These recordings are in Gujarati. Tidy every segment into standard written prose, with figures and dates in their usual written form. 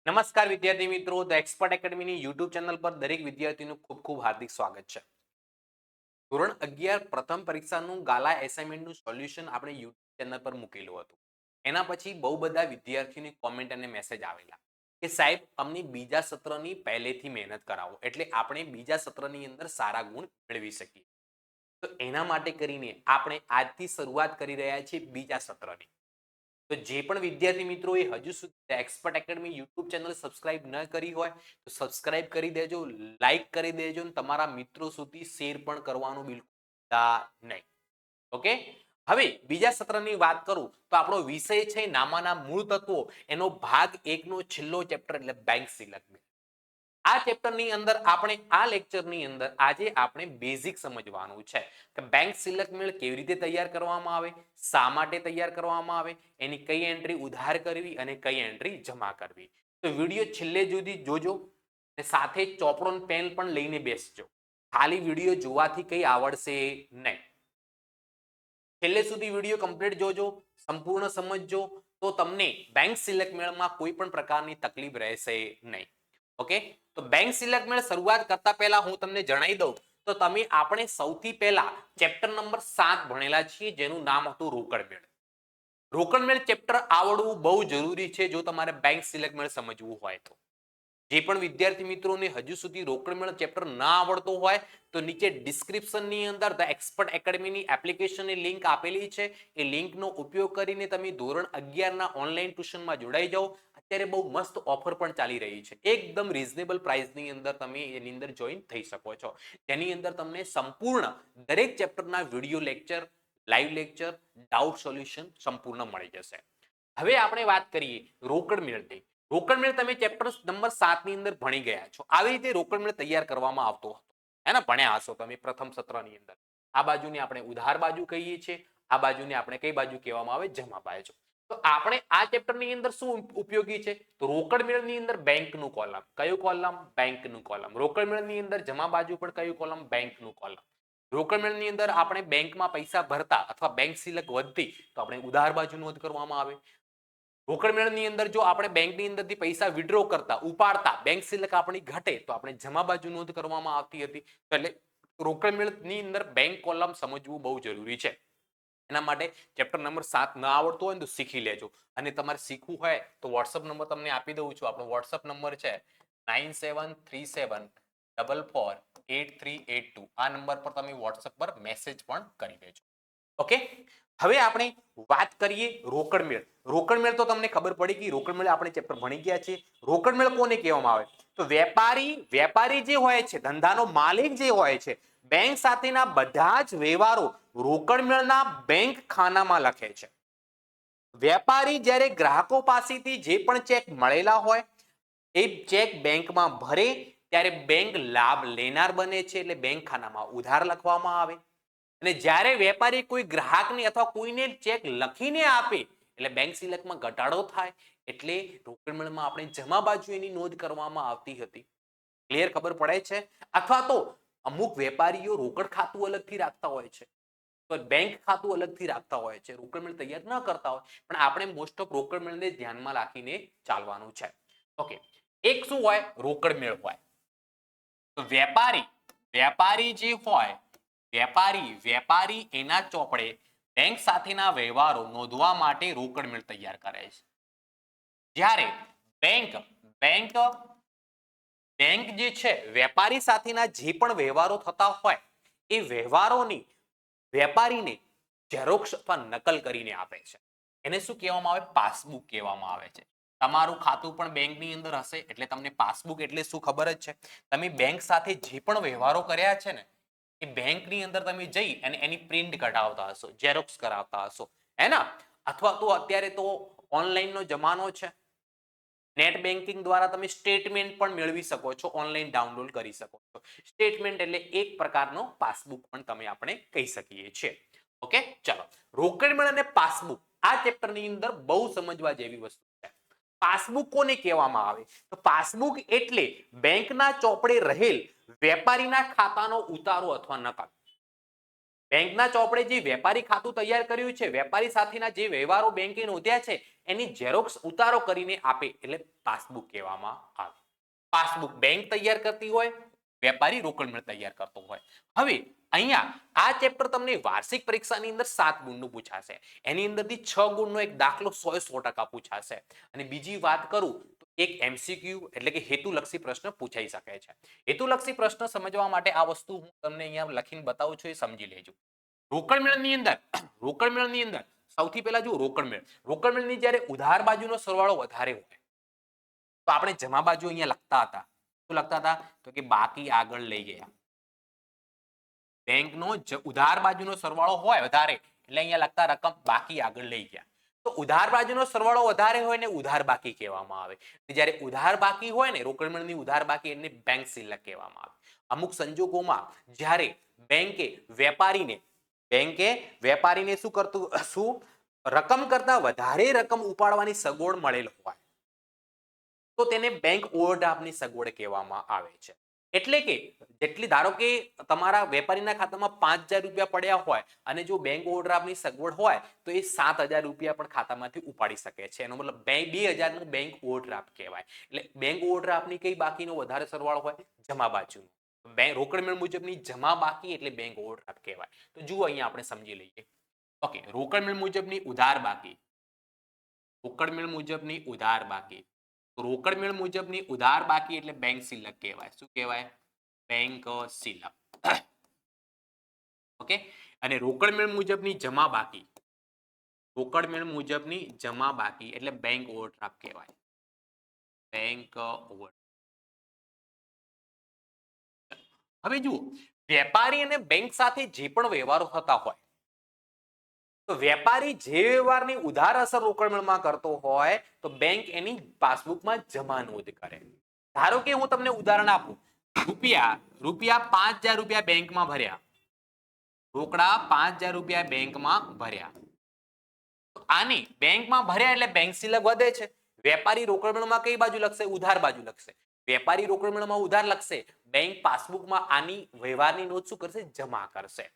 નમસ્કાર વિદ્યાર્થી મિત્રો, ધ એક્સપર્ટ એકેડમીની યુટ્યુબ ચેનલ પર દરેક વિદ્યાર્થીનું ખૂબ ખૂબ હાર્દિક સ્વાગત છે. ધોરણ 11 પ્રથમ પરીક્ષાનું ગાલા એસાઇનમેન્ટનું સોલ્યુશન આપણે યુટ્યુબ ચેનલ પર મૂકેલું હતું. એના પછી બહુ બધા વિદ્યાર્થીઓની કોમેન્ટ અને મેસેજ આવેલા કે સાહેબ અમને બીજા સત્રની પહેલેથી મહેનત કરાવો એટલે આપણે બીજા સત્રની અંદર સારા ગુણ મેળવી શકીએ. તો એના માટે કરીને આપણે આજથી શરૂઆત કરી રહ્યા છીએ બીજા સત્રની. તો જે પણ વિદ્યાર્થી મિત્રોએ હજુ સુધી expert academy YouTube channel subscribe ન કરી હોય તો સબસ્ક્રાઇબ કરી દેજો, લાઈક કરી દેજો અને તમારા મિત્રો સુધી શેર પણ કરવાનું બિલકુલ નહીં. ઓકે, હવે બીજા સત્રની વાત કરું તો આપણો વિષય છે નામાના મૂળ તત્વો. એનો ભાગ 1 નો છેલ્લો ચેપ્ટર એટલે બેંક સિલેક્ટ. આ ચેપ્ટરની અંદર આપણે આ લેક્ચરની અંદર આજે આપણે બેઝિક સમજવાનું છે કે બેંક સિલેક્ટ મેળ કેવી રીતે તૈયાર કરવામાં આવે, શા માટે તૈયાર કરવામાં આવે, એની કઈ એન્ટ્રી ઉધાર કરવી અને કઈ એન્ટ્રી જમા કરવી. તો વિડીયો છેલ્લે સુધી જોજો અને સાથે ચોપડો અને પેન પણ લઈને બેસજો. ખાલી વિડીયો જોવાથી કઈ આવડશે નહીં. છેલ્લે સુધી વિડીયો કમ્પ્લીટ જોજો, સંપૂર્ણ સમજજો, તો તમને બેંક સિલેક્ટ મેળમાં કોઈ પણ પ્રકારની તકલીફ રહેશે નહીં. ઓકે, તો બેંક સિલેક્ટ મેળ શરૂઆત કરતા પહેલા હું તમને જણાવી દઉં તો આપણે સૌથી પહેલા ચેપ્ટર નંબર 7 ભણેલા છીએ જેનું નામ હતું રોકડ મેળ. રોકડ મેળ ચેપ્ટર આવડવું બહુ જરૂરી છે જો તમારે બેંક સિલેક્ટ મેળ સમજવું હોય તો. જે પણ વિદ્યાર્થી મિત્રોને હજુ સુધી રોકડ મેળ ચેપ્ટર ના આવડતો હોય તો નીચે ડિસ્ક્રિપ્શનની અંદર ધ એક્સપર્ટ એકેડમીની એપ્લિકેશનની લિંક આપેલી છે. એ લિંકનો ઉપયોગ કરીને તમે ધોરણ 11 ના ઓનલાઈન ટ્યુશનમાં જોડાઈ જાઓ. અત્યારે બહુ મસ્ત ઓફર પણ ચાલી રહી છે. એકદમ રીઝનેબલ પ્રાઇસની અંદર તમે એની અંદર જોઈન થઈ શકો છો. જેની અંદર તમને સંપૂર્ણ દરેક ચેપ્ટરના video lecture, live lecture, doubt solution સંપૂર્ણ મળી જશે. હવે આપણે વાત કરીએ રોકડ મેળની. રોકડ મેળ તમે ચેપ્ટર નંબર 7 ની અંદર ભણી ગયા છો. આવી રીતે રોકડ મેળ તૈયાર કરવામાં આવતો હતો. હે ને, ભણ્યા હશો તમે પ્રથમ સત્રની અંદર. આ બાજુને આપણે ઉધાર બાજુ કહીએ છીએ, આ બાજુને આપણે કઈ બાજુ કહેવામાં આવે, જમા બાજુ. તો આપણે આ ચેપ્ટરની અંદર શું ઉપયોગી છે તો રોકડ મેળની અંદર બેંકનું કોલમ. કયું કોલમ? બેંકનું કોલમ. રોકડ મેળની અંદર જમા બાજુ પણ કયું કોલમ? બેંકનું કોલમ. રોકડ મેળની અંદર આપણે બેંકમાં પૈસા ભરતા અથવા બેંક સિલક વધતી તો આપણે ઉધાર બાજુ નોંધ કરવામાં આવે. રોકડ મેળની અંદર જો આપણે બેંકની અંદરથી પૈસા વિડ્રો કરતા, ઉપાડતા, બેંક સિલક આપણી ઘટે તો આપણે જમા બાજુ નોંધ કરવામાં આવતી હતી. એટલે રોકડ મેળની અંદર બેંક કોલમ સમજવું બહુ જરૂરી છે. એના માટે ચેપ્ટર નંબર 7 ન આવડતો હોય તો શીખી લેજો. અને તમારે શીખવું હોય તો વોટ્સઅપ નંબર તમને આપી દઉં છું. આપણો વોટ્સઅપ નંબર છે 9737448382. આ નંબર પર તમે વોટ્સઅપ પર મેસેજ પણ કરી દેજો. ઓકે, હવે આપણે વાત કરીએ રોકડ મેળ. રોકડ મેળ તો તમને ખબર પડી ગઈ. રોકડ મેળ આપણે ચેપ્ટર ભણી ગયા છીએ. રોકડ મેળ કોને કહેવામાં આવે તો વેપારી જે હોય છે, ધંધાનો માલિક જે હોય છે, બેંક સાથેના બધા જ વ્યવહારો રોકડ મેળના બેંક ખાનામાં લખે છે. વેપારી જ્યારે ગ્રાહકો પાસેથી જે પણ ચેક મળેલા હોય એ ચેક બેંકમાં ભરે ત્યારે બેંક લાભ લેનાર બને છે. એટલે બેંક ખાનામાં ઉધાર લખવામાં આવે. અને જ્યારે વેપારી કોઈ ગ્રાહકને અથવા કોઈને ચેક લખીને આપે એટલે બેંક સિલકમાં ઘટાડો થાય. એટલે રોકડ મેળમાં આપણે જમા બાજુ એની નોંધ કરવામાં આવતી હતી. ક્લિયર? ખબર પડે છે? અથવા તો અમુક વેપારીઓ રોકડ ખાતું અલગથી રાખતા હોય છે, તો બેંક ખાતું અલગથી રાખતા હોય છે. રોકડ મેળ તૈયાર ન કરતા હોય પણ આપણે મોસ્ટ ઓફ રોકડ મેળને ધ્યાનમાં રાખીને ચાલવાનું છે. ઓકે, એક શું હોય? રોકડ મેળ હોય તો વેપારી જે હોય, વેપારી એના ચોપડે બેંક સાથેના વ્યવહારો નોંધવા માટે રોકડ મેળ તૈયાર કરે છે. જ્યારે બેંક જે છે વેપારી સાથેના જે પણ વ્યવહારો થતા હોય એ વ્યવહારોની વેપારીને ઝેરોક્ષ અથવા નકલ કરીને આપે છે. એને શું કહેવામાં આવે? પાસબુક કહેવામાં આવે છે. તમારું ખાતું પણ બેંકની અંદર હશે એટલે તમને પાસબુક એટલે શું ખબર જ છે. તમે બેંક સાથે જે પણ વ્યવહારો કર્યા છે ને એ બેંકની અંદર તમે જઈ અને એની પ્રિન્ટ કઢાવતા હશો, ઝેરોક્સ કરાવતા હશો, હે ને? અથવા તો અત્યારે તો ઓનલાઈનનો જમાનો છે. નેટ બેન્કિંગ દ્વારા તમે સ્ટેટમેન્ટ પણ મેળવી શકો છો, ઓનલાઈન ડાઉનલોડ કરી શકો છો. સ્ટેટમેન્ટ એટલે એક પ્રકારનો પાસબુક પણ તમે આપણે કહી શકીએ છીએ. ઓકે, ચલો. રોકડ મેળ અને પાસબુક આ ચેપ્ટરની અંદર બહુ સમજવા જેવી વસ્તુ છે. પાસબુક કોને કહેવામાં આવે તો પાસબુક એટલે બેંકના ચોપડે રહેલ વેપારીના ખાતાનો ઉતારો અથવા નકલ. બેંકના ચોપડે જે વેપારી ખાતું તૈયાર કર્યું છે, વેપારી સાથેના જે વ્યવહારો બેંકે નોંધ્યા છે એની ઝેરોક્સ ઉતારો કરીને આપે એટલે પાસબુક કહેવામાં આવે. પાસબુક બેંક તૈયાર કરતી હોય, વેપારી રોકડ મેળ તૈયાર કરતો હોય. હવે અહીંયા આ ચેપ્ટર તમને વાર્ષિક પરીક્ષાની અંદર 7 ગુણનું પૂછાશે. એની અંદરથી 6 ગુણનો એક દાખલો 100% પૂછાશે. અને બીજી વાત કરું તો એક એમસીક્યુ એટલે કે હેતુલક્ષી પ્રશ્ન પૂછાઈ શકે છે. હેતુલક્ષી પ્રશ્ન સમજવા માટે આ વસ્તુ હું તમને અહીંયા લખીને બતાવું છું, એ સમજી લેજો. રોકડ મેળની અંદર સૌથી પહેલા જો રોકડ મેળની જ્યારે ઉધાર બાજુનો સરવાળો વધારે હોય તો આપણે જમા બાજુ અહીંયા લખતા હતા. શું લખતા હતા? તો કે બાકી આગળ લઈ ગયા. બેંકનો ઉધાર બાજુનો સરવાળો હોય વધારે એટલે અહીંયા લખતા રકમ બાકી આગળ લઈ ગયા. તો ઉધાર બાજુનો સરવાળો વધારે હોય ને ઉધાર બાકી કહેવામાં આવે. જ્યારે ઉધાર બાકી હોય ને રોકડ મેળની ઉધાર બાકી એને બેંક સિલક કહેવામાં આવે. અમુક સંજોગોમાં જ્યારે બેંકે વેપારીને શું રકમ કરતા વધારે રકમ ઉપાડવાની સગવડ મળેલ હોય તો તેને બેંક ઓવરડ્રાફ્ટની સગવડ કહેવામાં આવે છે. એટલે કે જેટલી ધારો કે તમારા વેપારીના ખાતામાં 5000 રૂપિયા પડ્યા હોય અને જો બેંક ઓવરડ્રાફ્ટની સગવડ હોય તો એ 7000 રૂપિયા પણ ખાતામાંથી ઉપાડી શકે છે. એનો મતલબ 2000 નું બેંક ઓવરડ્રાફ્ટ કહેવાય. એટલે બેંક ઓવરડ્રાફ્ટની કઈ બાકીનો વધારે સરવાળો હોય? જમા બાજુનો. રોકડ મેળ મુજબની જમા બાકી એટલે બેંક ઓવરડ્રાફ્ટ કહેવાય. તો જુઓ અહીંયા આપણે સમજી લઈએ. ઓકે, રોકડ મેળ મુજબની ઉધાર બાકી. રોકડ મેળ મુજબની ઉધાર બાકી. રોકડ મેળ મુજબની ઉધાર બાકી એટલે બેંક સિલક કહેવાય. શું કહેવાય? બેંક સિલક. ઓકે, અને રોકડ મેળ મુજબની જમા બાકી. રોકડ મેળ મુજબની જમા બાકી એટલે બેંક ઓવરડ્રાફ્ટ કહેવાય. Bank overdraft. હવે જુઓ, વેપારી અને બેંક સાથે જે પણ વ્યવહારો થતા હોય તો વેપારી જે વ્યવહારની ઉધાર અસર રોકડ મેળમાં કરતો હોય તો બેંક એની પાસબુકમાં જમા નોંધ કરે. ધારો કે હું તમને ઉદાહરણ આપું, રૂપિયા 5000 રૂપિયા બેંકમાં ભર્યા, રોકડા 5000 રૂપિયા બેંકમાં ભર્યા. આની બેંકમાં ભર્યા એટલે બેંક સિલક વધે છે. વેપારી રોકડ મેળમાં કઈ બાજુ લખશે? ઉધાર બાજુ લખશે. વેપારી રોકડ મેળમાં ઉધાર લખશે, બેંક પાસબુકમાં આની વ્યવહારની નોંધ શું કરશે? જમા કરશે.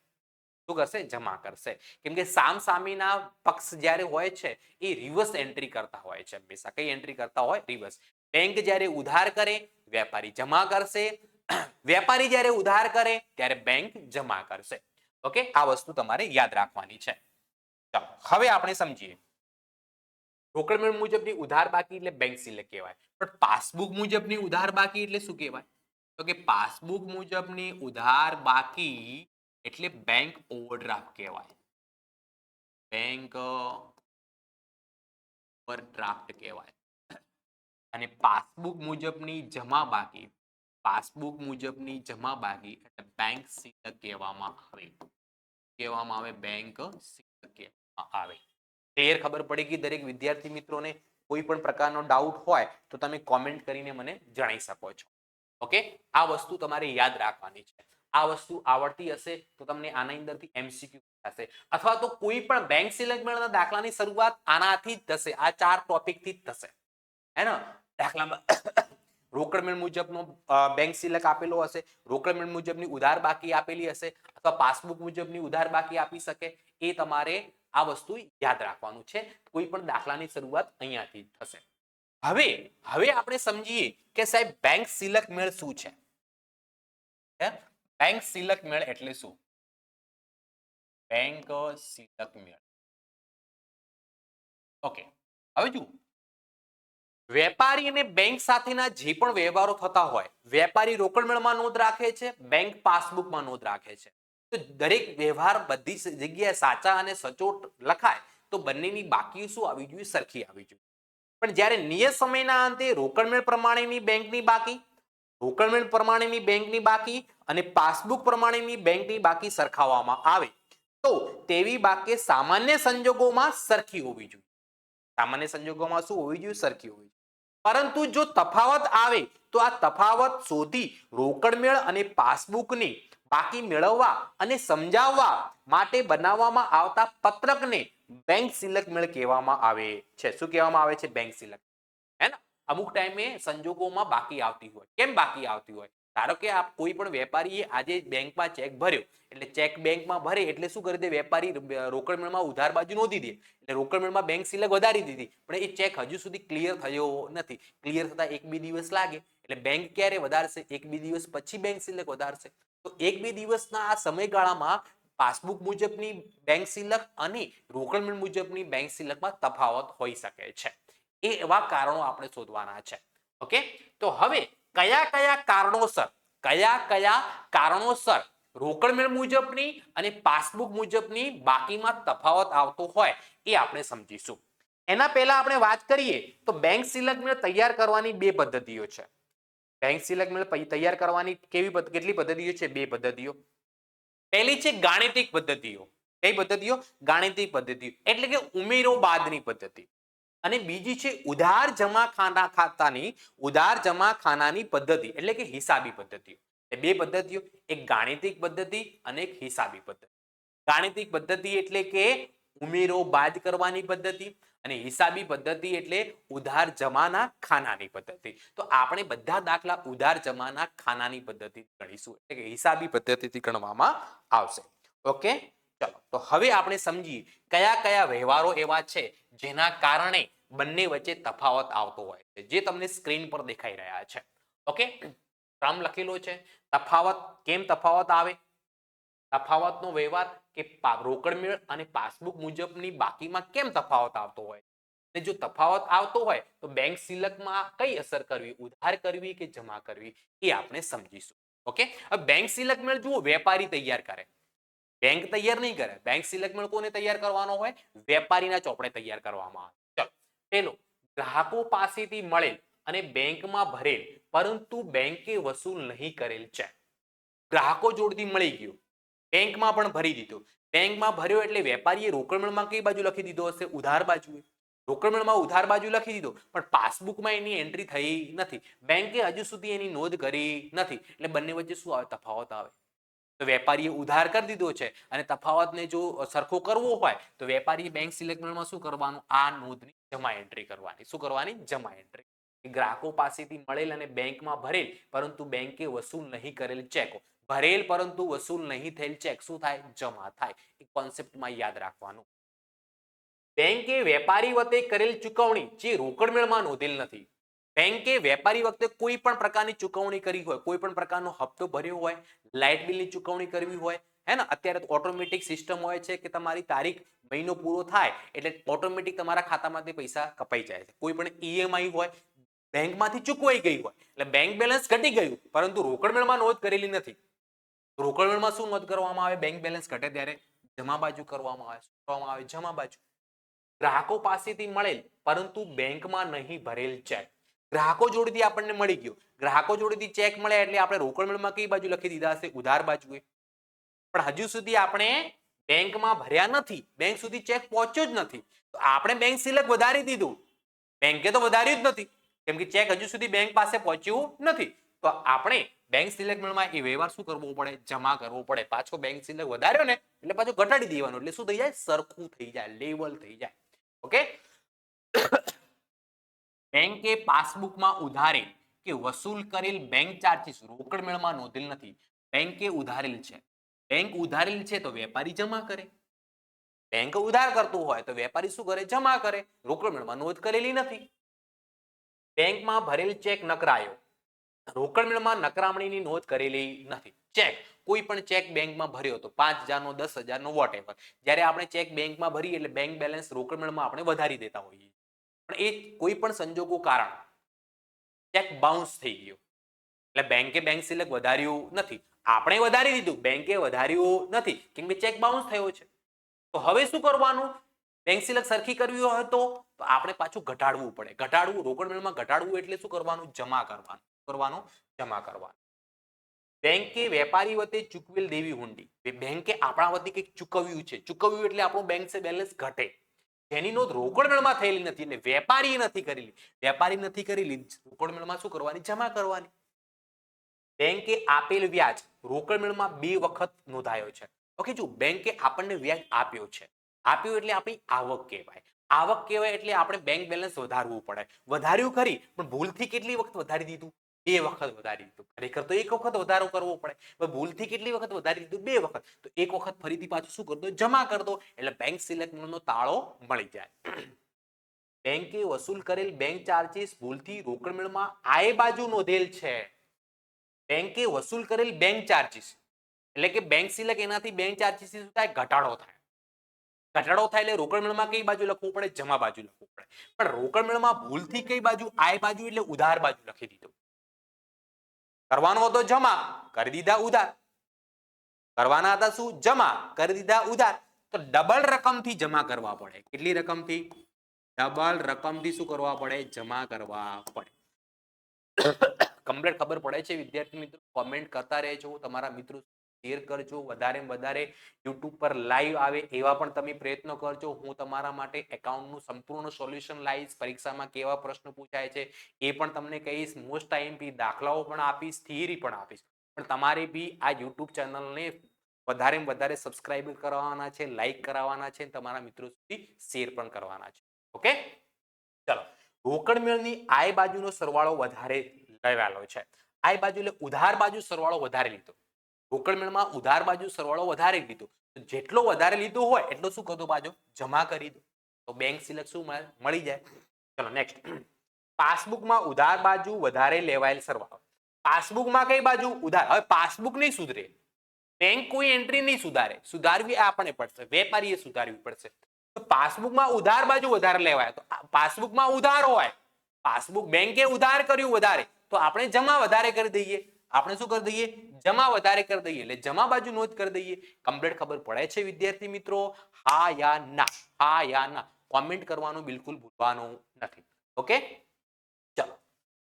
શું કરશે? જમા કરશે. કેમ કે સામસામેના પક્ષ જ્યારે હોય છે એ રિવર્સ એન્ટ્રી કરતા હોય છે. હંમેશા કઈ એન્ટ્રી કરતા હોય? રિવર્સ. બેંક જ્યારે ઉધાર કરે વેપારી જમા કરશે, વેપારી જ્યારે ઉધાર કરે ત્યારે બેંક જમા કરશે. ઓકે, આ વસ્તુ તમારે યાદ રાખવાની છે. ચાલો હવે આપણે સમજીએ. રોકડ મેળ મુજબની ઉધાર બાકી એટલે બેંક સિલક કહેવાય. પણ પાસબુક મુજબની ઉધાર બાકી એટલે શું કહેવાય? તો કે પાસબુક મુજબની ઉધાર બાકી એટલે બેંક ઓવરડ્રાફ્ટ કહેવાય. બેંક ઓવરડ્રાફ્ટ કહેવાય. અને પાસબુક મુજબની જમા બાકી, પાસબુક મુજબની જમા બાકી એટલે બેંક સિલક કહેવામાં આવે. કહેવામાં આવે બેંક સિલક કહેવામાં આવે. ક્લિયર? ખબર પડી ગઈ દરેક વિદ્યાર્થી મિત્રોને? કોઈ પણ પ્રકારનો ડાઉટ હોય તો તમે કોમેન્ટ કરીને મને જણાવી શકો છો. ઓકે, આ વસ્તુ તમારે યાદ રાખવાની છે. આ વસ્તુ આવડતી હશે તો તમને આના અંદરથી એમસીક્યુ થશે, અથવા તો કોઈ પણ બેંક સિલક મેળના દાખલાની શરૂઆત આનાથી જ થશે. આ 4 ટોપિક થી જ થશે. હે ને? દાખલામાં રોકડ મેળ મુજબનો બેંક સિલક આપેલો હશે, રોકડ મેળ મુજબની ઉધાર બાકી આપેલી હશે, અથવા પાસબુક મુજબની ઉધાર બાકી આપી શકે. એ તમારે આ વસ્તુ યાદ રાખવાનું છે. કોઈ પણ દાખલાની શરૂઆત અહીંયાથી થશે. હવે આપણે સમજીએ કે સાહેબ બેંક સિલક મેળ શું છે? બેંક સિલક મેળ એટલે શું? બેંક સિલક મેળ. ઓકે, હવે જુઓ, વેપારી અને બેંક સાથેના જે પણ વ્યવહારો થતા હોય, વેપારી રોકડ મેળમાં નોંધ રાખે છે, બેંક પાસબુકમાં નોંધ રાખે છે. તો દરેક વ્યવહાર બધી જગ્યાએ સાચા અને સચોટ લખાય તો બંનેની બાકી શું આવી જોઈએ? સરખી આવી જોઈએ. પણ જ્યારે નિયત સમયના અંતે રોકડ મેળ પ્રમાણેની બેંકની બાકી, રોકડ મેળ પ્રમાણેની બેંકની બાકી અને પાસબુક પ્રમાણેની બેંકની બાકી સરખાવવામાં આવે તો તેવી બાકી સામાન્ય સંજોગોમાં સરખી હોવી જોઈએ. સામાન્ય સંજોગોમાં શું હોવી જોઈએ? સરખી હોવી જોઈએ. પરંતુ જો તફાવત આવે તો આ તફાવત શોધી રોકડ મેળ અને પાસબુકની બાકી મેળવવા અને સમજાવવા માટે બનાવવામાં આવતા પત્રકને બેંક સિલક મેળ કહેવામાં આવે છે. શું કહેવામાં આવે છે? બેંક સિલક. હે ને? અમુક ટાઈમે સંજોગોમાં બાકી આવતી હોય. કેમ બાકી આવતી હોય? ધારો કે આપ કોઈ પણ વેપારીએ આજે બેંકમાં ચેક ભર્યો એટલે ચેક બેંકમાં ભરે એટલે શું કરી દે વેપારી રોકડ મેળમાં ઉધાર બાજુ નોંધી દે એટલે રોકડ મેળમાં બેંક સિલક વધારી દીધી પણ એ ચેક હજુ સુધી ક્લિયર થયો નથી. ક્લિયર થતા 1-2 દિવસ લાગે એટલે બેંક ક્યારે વધારશે? 1-2 દિવસ પછી બેંક સિલક વધારશે. તો 1-2 દિવસના આ સમયગાળામાં પાસબુક મુજબની બેંક સિલક અને રોકડ મેળ મુજબની બેંક સિલકમાં તફાવત હોઈ શકે છે. એ એવા કારણો આપણે શોધવાના છે. ઓકે, તો હવે કયા કયા કારણોસર રોકડ મેળ મુજબની અને પાસબુક મુજબની બાકીમાં તફાવત આવતો હોય એ આપણે સમજીશું. એના પહેલા આપણે વાત કરીએ તો બેંક સિલક મેળ તૈયાર કરવાની 2 પદ્ધતિઓ છે. બેંક સિલક મેળ તૈયાર કરવાની કેટલી પદ્ધતિઓ છે? 2 પદ્ધતિઓ. પહેલી છે ગાણિતિક પદ્ધતિઓ. કઈ પદ્ધતિઓ? ગાણિતિક પદ્ધતિઓ એટલે કે ઉમેરો બાદની પદ્ધતિ. અને બીજી છે ઉધાર જમા ખાનાની પદ્ધતિ એટલે કે હિસાબી પદ્ધતિઓ. એ 2 પદ્ધતિઓ, એક ગાણિતિક પદ્ધતિ અને એક હિસાબી પદ્ધતિ. ગાણિતિક પદ્ધતિ એટલે કે ઉમેરો બાદ કરવાની પદ્ધતિ અને હિસાબી પદ્ધતિ એટલે ઉધાર જમાના ખાનાની પદ્ધતિ. તો આપણે બધા દાખલા ઉધાર જમાના ખાનાની પદ્ધતિ ગણીશું એટલે કે હિસાબી પદ્ધતિથી ગણવામાં આવશે. ઓકે, ચલો તો હવે આપણે સમજીએ કયા કયા વ્યવહારો એવા છે જેના કારણે બંને વચ્ચે તફાવત આવતો હોય છે, જે તમને સ્ક્રીન પર દેખાઈ રહ્યા છે. ઓકે, ક્રમ લખેલો છે. તફાવત કેમ તફાવત આવે? તફાવતનો વ્યવહાર કે રોકડ મેળ અને પાસબુક મુજબની બાકીમાં કેમ તફાવત આવતો હોય? અને જો તફાવત આવતો હોય તો બેંક સિલકમાં કઈ અસર કરવી, ઉધાર કરવી કે જમા કરવી એ આપણે સમજીશું. ઓકે, હવે બેંક સિલક મેળ જુઓ વેપારી તૈયાર કરે, બેંક તૈયાર નહીં કરે. બેંક સિલક મેળ કોને તૈયાર કરવાનો હોય? વેપારીના ચોપડે તૈયાર કરવામાં આવે. ચલો, પેલો ગ્રાહકો પાસેથી મળેલ અને બેંકમાં ભરેલ પરંતુ બેંકે વસૂલ નહીં કરેલ ચેક. ગ્રાહકો જોડથી મળી ગયું, બેંકમાં પણ ભરી દીધો. બેંકમાં ભર્યો એટલે વેપારીએ રોકડ મેળમાં કઈ બાજુ લખી દીધો હશે? ઉધાર બાજુએ. રોકડ મેળમાં ઉધાર બાજુ લખી દીધો પણ પાસબુકમાં એની એન્ટ્રી થઈ નથી. બેંકે હજુ સુધી એની નોંધ કરી નથી એટલે બંને વચ્ચે શું આવે? તફાવત આવે. તો વેપારીએ ઉધાર કરી દીધો છે અને તફાવતને જો સરખો કરવો હોય તો વેપારીએ બેંક સિલક મેળમાં શું કરવાનું? આ નોંધની જમા એન્ટ્રી કરવાની. શું કરવાની? જમા એન્ટ્રી. ગ્રાહકો પાસેથી મળેલ અને બેંકમાં ભરેલ પરંતુ બેંકે વસૂલ નહીં કરેલ ચેકો. ભરેલ પરંતુ વસૂલ નહીં થયેલ ચેક શું થાય? જમા થાય. એ કોન્સેપ્ટમાં યાદ રાખવાનું. બેંકે વેપારી વતે કરેલ ચૂકવણી જે રોકડ મેળમાં નોંધેલ નથી. બેંકે વેપારી વખતે કોઈ પણ પ્રકારની ચૂકવણી કરી હોય, કોઈ પણ પ્રકારનો હપ્તો ભર્યો હોય, લાઇટ બિલની ચૂકવણી કરવી હોય, હે ને, અત્યારે તો ઓટોમેટિક સિસ્ટમ હોય છે કે તમારી તારીખ મહિનો પૂરો થાય એટલે ઓટોમેટિક તમારા ખાતામાંથી પૈસા કપાઈ જાય છે. કોઈ પણ ઈએમઆઈ હોય, બેંકમાંથી ચૂકવાઈ ગઈ હોય એટલે બેંક બેલેન્સ ઘટી ગયું પરંતુ રોકડ મેળમાં નોંધ કરેલી નથી. રોકડ મેળમાં શું નોંધ કરવામાં આવે? બેંક બેલેન્સ ઘટે ત્યારે જમા બાજુ કરવામાં આવે. જમા બાજુ. ગ્રાહકો પાસેથી મળેલ પરંતુ બેંકમાં નહીં ભરેલ ચેક. ગ્રાહકો જોડેથી આપણને મળી ગયો, ગ્રાહકો જોડેથી ચેક મળ્યા એટલે આપણે રોકડ મેળમાં કઈ બાજુ લખી દીધા હશે? ઉધાર બાજુએ. પણ હજુ સુધી આપણે બેંકમાં ભર્યા નથી, બેંક સુધી ચેક પહોંચ્યો જ નથી તો આપણે બેંક સિલક વધારી દીધું. બેંકે તો વધાર્યું જ નથી કેમ કે ચેક હજુ સુધી બેંક પાસે પહોંચ્યું નથી. તો આપણે બેંક સિલક મેળમાં એ વ્યવહાર શું કરવો પડે? જમા કરવો પડે. પાછો બેંક સિલક વધાર્યો ને એટલે પાછો ઘટાડી દેવાનો એટલે શું થઈ જાય? સરખું થઈ જાય, લેવલ થઈ જાય. ઓકે, બેંકે પાસબુકમાં ઉધારેલ કે વસૂલ કરેલ બેંક ચાર્જીસ રોકડ મેળમાં નોંધેલ નથી. બેંકે ઉધારેલ છે, બેંક ઉધારેલ છે તો વેપારી જમા કરે. બેંક ઉધાર કરતું હોય તો વેપારી શું કરે? જમા કરે. રોકડ મેળમાં નોંધ કરેલી નથી. બેંકમાં ભરેલ ચેક નકરાયો, રોકડ મેળમાં નકરામણીની નોંધ કરેલી નથી. ચેક, કોઈ પણ ચેક બેંકમાં ભર્યો હતો 5,000 નો, 10,000 નો, વોટેવર. જ્યારે આપણે ચેક બેંકમાં ભરીએ એટલે બેંક બેલેન્સ રોકડ મેળમાં આપણે વધારી દેતા હોઈએ પણ એ કોઈ પણ સંજોગો કારણ ચેક બાઉન્સ થઈ ગયો એટલે બેંકે બેંક સિલક વધાર્યું નથી. આપણે વધારી દીધું, બેંકે વધાર્યું નથી કેમ કે ચેક બાઉન્સ થયો છે. તો હવે શું કરવાનું? બેંક સિલક સરખી કરવી હોય તો આપણે પાછું ઘટાડવું પડે. ઘટાડવું, રોકડ મેળમાં ઘટાડવું એટલે શું કરવાનું? જમા કરવાનું. જમા કરવાનું. બેંકે વેપારી વતે ચૂકવેલ દેવી હુંડી. બેંકે આપણા વતી કંઈક ચૂકવ્યું છે. ચૂકવ્યું એટલે આપણું બેંક બેલેન્સ ઘટે. જેની નોંધ રોકડ મેળમાં થયેલી નથી એટલે વેપારીએ નથી કરેલી. વેપારી નથી કરેલી, રોકડ મેળમાં શું કરવાની? જમા કરવાની. બેંકે આપેલ વ્યાજ રોકડ મેળમાં 2 વખત નોંધાયો છે. ઓકે, જો બેંકે આપણને વ્યાજ આપ્યો છે, આપ્યું એટલે આપણી આવક કહેવાય. આવક કહેવાય એટલે આપણે બેંક બેલેન્સ વધારવું પડે. વધાર્યું ખરી પણ ભૂલથી કેટલી વખત વધારી દીધું? 2 વખત વધારી દીધું. ખરેખર તો 1 વખત વધારો કરવો પડે, પણ ભૂલથી કેટલી વખત વધારી દીધું? 2 વખત. તો 1 વખત ફરીથી પાછું શું કરી દો? જમા કરી દો, એટલે બેંક સિલેક્ટ નો તાળો મળી જાય. બેંકે વસૂલ કરેલ બેંક ચાર્જીસ ભૂલથી રોકડ મેળમાં આય બાજુ નોંધેલ છે. બેંકે વસૂલ કરેલ બેંક ચાર્જીસ એટલે કે બેંક સિલેક્ટ એનાથી બેંક ચાર્જીસ શું થાય? ઘટાડો થાય. ઘટાડો થાય એટલે રોકડ મેળમાં કઈ બાજુ લખવું પડે? જમા બાજુ લખવું પડે. પણ રોકડ મેળમાં ભૂલથી કઈ બાજુ? આય બાજુ એટલે ઉધાર બાજુ લખી દીધું. કરવાનો હતો જમા, કરી દીધા ઉધાર. કરવાના હતા શું? જમા, કરી દીધા ઉધાર. તો ડબલ રકમથી જમા કરવા પડે. કેટલી રકમથી? ડબલ રકમથી શું કરવા પડે? જમા કરવા પડે. કમ્પ્લીટ ખબર પડે છે વિદ્યાર્થી મિત્રો? કોમેન્ટ કરતા રહેજો, તમારા મિત્રો શેર કરજો, વધારે વધારે યુટ્યુબ પર લાઈવ આવે એવા પણ તમે પ્રયત્નો કરજો. હું તમારા માટે એકાઉન્ટનું સંપૂર્ણ સોલ્યુશન લાવીશ. પરીક્ષામાં કેવા પ્રશ્નો પૂછાય છે એ પણ તમને કહીશ. મોસ્ટ ટાઈમથી દાખલાઓ પણ આપીશ, થિયરી પણ આપીશ. પણ તમારે બી આ યુટ્યુબ ચેનલને વધારે સબસ્ક્રાઇબ કરવાના છે, લાઈક કરાવવાના છે, તમારા મિત્રો સુધી શેર પણ કરવાના છે. ઓકે, ચલો. રોકડ મેળની આય બાજુનો સરવાળો વધારે લેવાલો છે. આય બાજુ એટલે ઉધાર બાજુ સરવાળો વધારે લીધો. રોકડ મેળમાં ઉધાર બાજુ સરવાળો વધારે લીધો. જેટલો વધારે લીધો હોય એટલો શું કરતો? બાજુ જમા કરી દો. તો બેંક સિલેક્ટ શું મળી જાય? ચલો નેક્સ્ટ. પાસબુકમાં ઉધાર બાજુ વધારે લેવાયેલ સરવાળો. પાસબુકમાં કઈ બાજુ? ઉધાર. હવે પાસબુક નહીં સુધરે, બેંક કોઈ એન્ટ્રી નહીં સુધારે, સુધારવી આપણે પડશે, વેપારીએ સુધારવી પડશે. પાસબુકમાં ઉધાર બાજુ વધારે લેવાય. તો પાસબુકમાં ઉધાર હોય, પાસબુક બેંકે ઉધાર કર્યું વધારે, તો આપણે જમા વધારે કરી દઈએ. આપણે શું કરી દઈએ? જમા વધારે કરી દઈએ. એટલે જમા બાજુ નોંધ કરી દઈએ. કમ્પ્લીટ ખબર પડે છે વિદ્યાર્થી મિત્રો? હા યા ના? હા યા ના? કોમેન્ટ કરવાનું બિલકુલ ભૂલવાનું નથી. ઓકે, ચલો.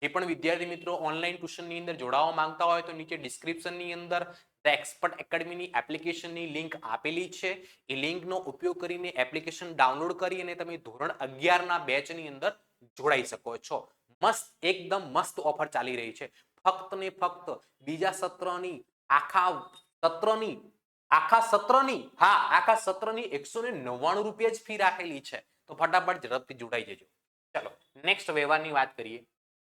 જે પણ વિદ્યાર્થી મિત્રો ઓનલાઈન ટ્યુશનની અંદર જોડાવા માંગતા હોય તો નીચે ડિસ્ક્રિપ્શનની અંદર ધ એક્સપર્ટ એકેડમીની એપ્લિકેશનની લિંક આપેલી છે. એ લિંકનો ઉપયોગ કરીને એપ્લિકેશન ડાઉનલોડ કરી અને તમે ધોરણ 11ના બેચની અંદર જોડાઈ શકો છો. મસ્ત, એકદમ મસ્ત ઓફર ચાલી રહી છે. ફક્ત ને ફક્ત બીજા સત્રની આખા સત્રની 199 રૂપિયા જ ફી રાખેલી છે. તો ફટાફટ ઝડપથી જોડાઈ જજો. ચલો નેક્સ્ટ વ્યવહારની વાત કરીએ.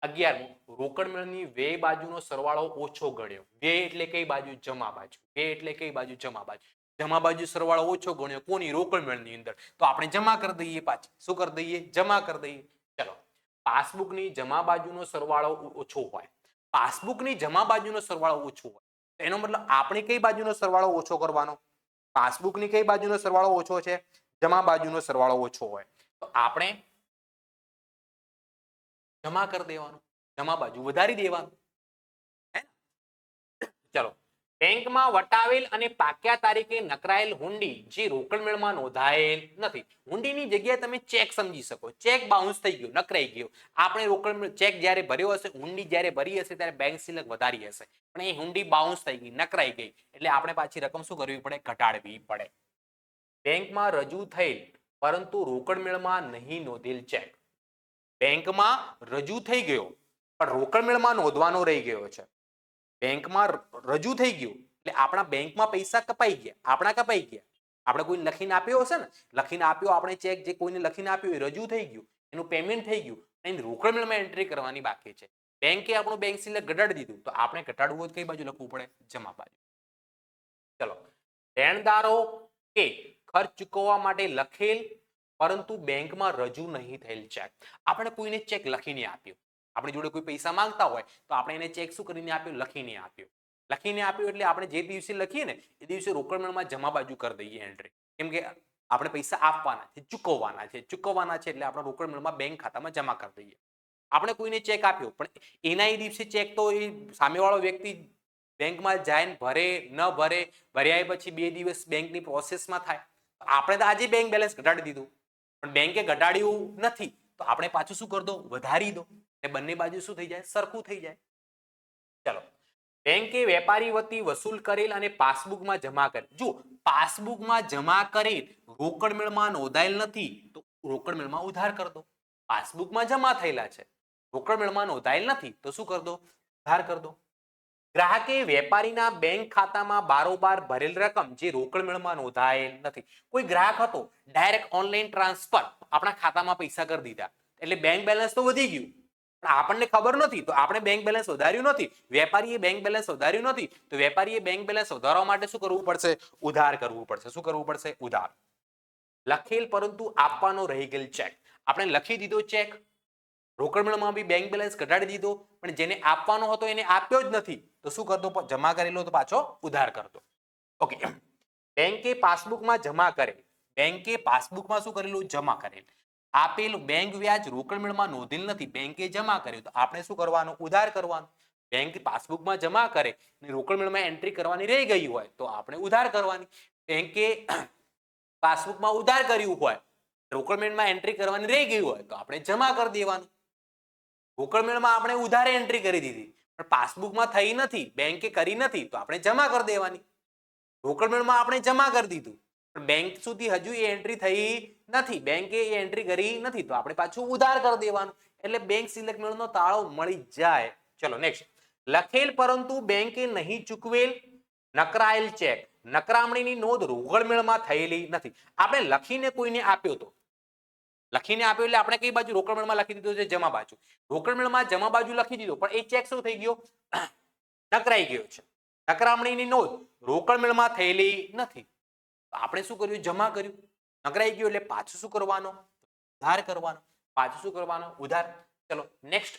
11મું, રોકડ મેળની વ્યય બાજુનો સરવાળો ઓછો ગણ્યો. વ્યય એટલે કઈ બાજુ? જમા બાજુ. વ્યય એટલે કઈ બાજુ? જમા બાજુ. જમા બાજુ સરવાળો ઓછો ગણ્યો કોની? રોકડ મેળની અંદર. તો આપણે જમા કરી દઈએ. પાછી શું કરી દઈએ? જમા કરી દઈએ. ચલો. પાસબુકની જમા બાજુનો સરવાળો ઓછો હોય. પાસબુકની જમા બાજુનો સરવાળો ઓછો હોય, એનો મતલબ આપણે કઈ બાજુનો સરવાળો ઓછો કરવાનો? પાસબુકની કઈ બાજુનો સરવાળો ઓછો છે? જમા બાજુનો સરવાળો ઓછો હોય. તો આપણે જમા કરી દેવાનું, જમા બાજુ વધારી દેવાનું. ચલો. બેંકમાં વટાવેલ અને પાક્યા તારીખે નકરાયેલ હુંડી જે રોકડ મેળમાં નોંધાયેલ નથી. હુંડીની જગ્યાએ તમે ચેક સમજી શકો. ચેક બાઉન્સ થઈ ગયો, નકરાઈ ગયો. આપણે રોકડ ચેક જ્યારે ભર્યો હશે, હુંડી જ્યારે ભરી હશે ત્યારે બેંક સિલેક્ટ વધારી હશે, પણ એ હુંડી બાઉન્સ થઈ ગઈ, નકરાઈ ગઈ, એટલે આપણે પાછી રકમ શું કરવી પડે? ઘટાડવી પડે. બેંકમાં રજૂ થયેલ પરંતુ રોકડ મેળમાં નહીં નોંધેલ ચેક. બેંકમાં રજૂ થઈ ગયો પણ રોકડ મેળમાં નોંધવાનો રહી ગયો છે. બેંકમાં રજૂ થઈ ગયું એટલે આપણા બેંકમાં પૈસા કપાઈ ગયા, આપણે કોઈ લખીને આપ્યો હશે ને, લખીને આપ્યો આપણે ચેક, જે કોઈને લખીને આપ્યો એ રજૂ થઈ ગયું, એનું પેમેન્ટ થઈ ગયું, એની રોકડ મેળમાં એન્ટ્રી કરવાની બાકી છે. બેંકે આપણું બેંક સિલેક્ટ ઘટાડી દીધું, તો આપણે ઘટાડવું હોય કઈ બાજુ લખવું પડે? જમા બાજુ. ચલો. લેણદારો કે ખર્ચ ચૂકવવા માટે લખેલ પરંતુ બેંકમાં રજૂ નહીં થયેલ ચેક. આપણે કોઈને ચેક લખીને આપ્યો, આપણી જોડે કોઈ પૈસા માંગતા હોય તો આપણે એને ચેક શું કરીને આપ્યો? લખીને આપ્યો. લખીને આપ્યો એટલે આપણે જે દિવસે લખીએ ને એ દિવસે રોકડ મેળમાં જમા બાજુ કરી દઈએ એન્ટ્રી. કેમ કે આપણે પૈસા આપવાના છે, ચૂકવવાના છે એટલે આપણે રોકડ મેળમાં બેંક ખાતામાં જમા કરી દઈએ. આપણે કોઈને ચેક આપ્યો પણ એના એ દિવસે ચેક તો એ સામેવાળો વ્યક્તિ બેંકમાં જાય ને ભરે ન ભરે, ભર્યા પછી 2 દિવસ બેંકની પ્રોસેસમાં થાય. આપણે તો આજે બેંક બેલેન્સ ઘટાડી દીધું પણ બેંકે ઘટાડ્યું નથી, તો આપણે પાછું શું કરી દો? વધારી દો. એ બંને બાજુ શું થઈ જાય? સરખું થઈ જાય. ચલો. બેંકે વેપારી વતી વસૂલ કરેલ અને પાસબુકમાં જમા કરેલ. જો પાસબુકમાં જમા કરેલ રોકડ મેળમાં નોંધાયેલ નથી તો રોકડ મેળમાં ઉધાર કરી દો. પાસબુકમાં જમા થયેલા છે, રોકડ મેળમાં નોંધાયેલ નથી તો શું કરી દો? ઉધાર કરી દો. ગ્રાહકે વેપારીના બેંક ખાતામાં બારોબાર ભરેલ રકમ જે રોકડ મેળમાં નોંધાયેલ નથી. કોઈ ગ્રાહક હતો, ડાયરેક્ટ ઓનલાઈન ટ્રાન્સફર આપણા ખાતામાં પૈસા કરી દીધા એટલે બેંક બેલેન્સ તો વધી ગયું પણ આપણને ખબર નથી તો આપણે બેંક બેલેન્સ વધાર્યું નથી, વેપારીએ બેંક બેલેન્સ વધાર્યું નથી તો વેપારીએ બેંક બેલેન્સ વધારવા માટે શું કરવું પડશે? ઉધાર કરવું પડશે. શું કરવું પડશે? ઉધાર. લખેલ પરંતુ આપવાનો રહી ગયેલ ચેક. આપણે લખી દીધો ચેક, રોકડ મેળવમાં બી બેંક બેલેન્સ ઘટાડી દીધો, પણ જેને આપવાનો હતો એને આપ્યો જ નથી તો શું કરતો? જમા કરેલો તો પાછો ઉધાર કરતો. ઓકે, બેંકે પાસબુકમાં જમા કરે, બેંકે પાસબુકમાં શું કરેલું? જમા કરેલ. આપેલું બેંક વ્યાજ રોકડ મેળવમાં નોંધેલ નથી, બેંકે જમા કર્યું તો આપણે શું કરવાનું? ઉધાર કરવાનું. બેંક પાસબુકમાં જમા કરે અને રોકડ મેળવમાં એન્ટ્રી કરવાની રહી ગઈ હોય તો આપણે ઉધાર કરવાની. બેંકે પાસબુકમાં ઉધાર કર્યું હોય, રોકડ મેળવમાં એન્ટ્રી કરવાની રહી ગઈ હોય તો આપણે જમા કરી દેવાનું. રોકડ મેળવમાં આપણે ઉધારે એન્ટ્રી કરી દીધી પણ પાસબુકમાં થઈ નથી, બેંકે કરી નથી તો આપણે જમા કરી દેવાની. રોકડ મેળવમાં આપણે જમા કરી દીધું પણ બેંક સુધી હજુ એ એન્ટ્રી થઈ નથી, બેંકે એ એન્ટ્રી કરી નથી તો આપણે પાછું ઉધાર કરી દેવાનું. એટલે બેંક સિલેક્ટ મેળવનો તાળો મળી જાય. ચલો નેક્સ્ટ. લખેલ પરંતુ બેંકે નહીં ચૂકવેલ નકરાયેલ ચેક. નકરામણીની નોંધ રોકડ મેળવમાં થયેલી નથી. આપણે લખીને કોઈને આપ્યો તો, લખીને આપ્યો એટલે આપણે કઈ બાજુ? રોકડ મેળવમાં લખી દીધો છે જમા બાજુ. રોકડ મેળવમાં જમા બાજુ લખી દીધો પણ એ ચેક શું થઈ ગયો? નકરાઈ ગયો છે. નકરામણીની નોંધ રોકડ મેળવમાં થયેલી નથી. આપણે શું કર્યું? જમા કર્યું. નકરાઈ ગયું એટલે પાછું શું કરવાનો? ઉધાર કરવાનો. પાછું શું કરવાનો? ઉધાર. ચલો નેક્સ્ટ.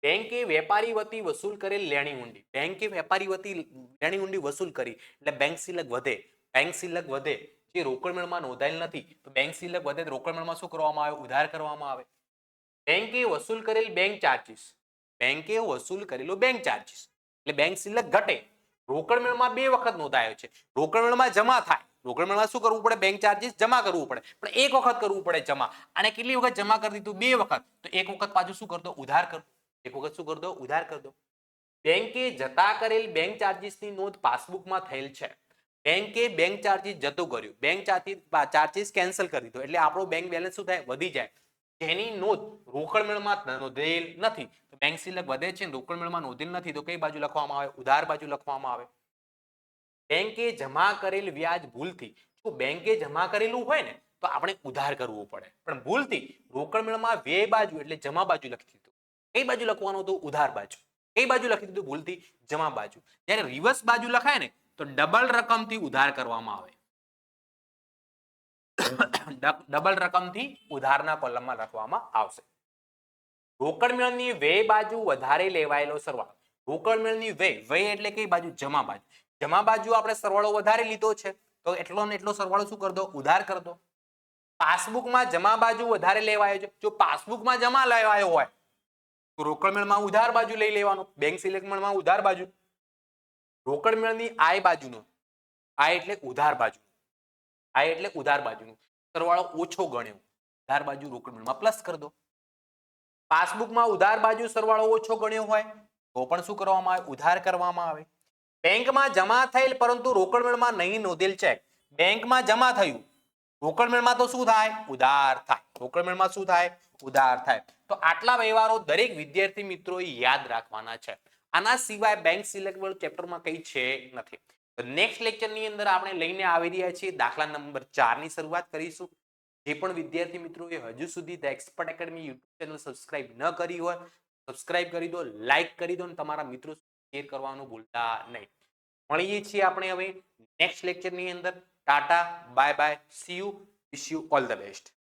બેંકે વેપારી વતી વસૂલ કરેલ લેણી ઊંડી. બેંકે વેપારી વતી લેણી ઊંડી વસૂલ કરી એટલે બેંક સિલક વધે. બેંક સિલક વધે જે રોકડ મેળવમાં નોંધાયેલ નથી તો બેંક સિલક વધે, રોકડ મેળવમાં શું કરવામાં આવે? ઉધાર કરવામાં આવે. બેંકે વસૂલ કરેલ બેંક ચાર્જીસ. બેંકે વસૂલ કરેલો બેંક ચાર્જીસ એટલે બેંક સિલક ઘટે. રોકડ મેળવમાં બે વખત નોંધાયો છે, રોકડ મેળવમાં જમા થાય, રોકડ મેળવમાં શું કરવું પડે? બેંક ચાર્જીસ જમા કરવું પડે પણ એક વખત કરવું પડે જમા. અને કેટલી વખત જમા કરી દીધું? બે વખત. તો એક વખત પાછું શું કરતો? ઉધાર કરતો. એક વખત શું કરતો? ઉધાર કરતો. બેંકે જતા કરેલ બેંક ચાર્જીસની નોંધ પાસબુકમાં થયેલ છે. બેંકે બેંક ચાર્જીસ જતું કર્યું, બેંક ચાર્જીસ કેન્સલ કરી દીધો એટલે આપણો બેંક બેલેન્સ શું થાય? વધી જાય. જેની નોંધ રોકડ મેળવમાં નોંધેલ નથી તો બેંક સિલક વધે છે, રોકડ મેળવમાં નોંધેલ નથી તો કઈ બાજુ લખવામાં આવે? ઉધાર બાજુ લખવામાં આવે. બેંકે જમા કરેલ વ્યાજ ભૂલથી, જો બેંકે જમા કરેલું હોય ને તો આપણે ઉધાર કરવું પડે પણ ભૂલથી રોકડ મેળવમાં વ્યય બાજુ એટલે જમા બાજુ લખી દીધું. કઈ બાજુ લખવાનું હતું? ઉધાર બાજુ. કઈ બાજુ લખી દીધું ભૂલથી? જમા બાજુ. જ્યારે રિવર્સ બાજુ લખાય ને તો ડબલ રકમથી ઉધાર કરવામાં આવે. ડબલ રકમથી ઉધારના કોલમમાં લખવામાં આવશે. રોકડ મેળવની વ્યય બાજુ વધારે લેવાયેલો સરવાળો. રોકડ મેળવની વ્યય એટલે કઈ બાજુ? જમા બાજુ. જમા બાજુ આપણે સરવાળો વધારે લીધો છે તો એટલો ને એટલો સરવાળો શું કરી દો? ઉધાર કરી દો. પાસબુકમાં જમા બાજુ વધારે લેવાયો છે, જો પાસબુકમાં જમા લેવાયો હોય તો રોકડ મેળવમાં ઉધાર બાજુ લઈ લેવાનો. બેંક સિલેક્ટ મેળવમાં ઉધાર બાજુ. રોકડ મેળવની આય બાજુનો, આય એટલે ઉધાર બાજુ, આય એટલે ઉધાર બાજુનો સરવાળો ઓછો ગણ્યો, ઉધાર બાજુ રોકડ મેળવમાં પ્લસ કરી દો. પાસબુકમાં ઉધાર બાજુ સરવાળો ઓછો ગણ્યો હોય તો પણ શું કરવામાં આવે? ઉધાર કરવામાં આવે. બેંકમાં જમા થયેલ પરંતુ રોકડ મેળવમાં નહીં નોંધેલ ચેક. બેંકમાં જમા થયું, રોકડ મેળવમાં તો શું થાય? ઉધાર થાય. રોકડ મેળવમાં શું થાય? ઉધાર થાય. તો આટલા વ્યવહારો દરેક વિદ્યાર્થી મિત્રોએ યાદ રાખવાના છે. આના સિવાય બેંક સિલેક્ટ વાળું ચેપ્ટરમાં કંઈ છે નથી. તો નેક્સ્ટ લેક્ચરની અંદર આપણે લઈને આવી રહ્યા છીએ દાખલા નંબર 4 ની શરૂઆત કરીશું. જે પણ વિદ્યાર્થી મિત્રોએ હજુ સુધી the expert academy YouTube channel subscribe ન કરી હોય સબસ્ક્રાઇબ કરી દો, લાઈક કરી દો અને તમારા મિત્રો શેર કરવાનું ભૂલતા નહીં. મળીએ છીએ આપણે હવે નેક્સ્ટ લેક્ચરની અંદર. Tata, bye bye, C you, wish you all the best.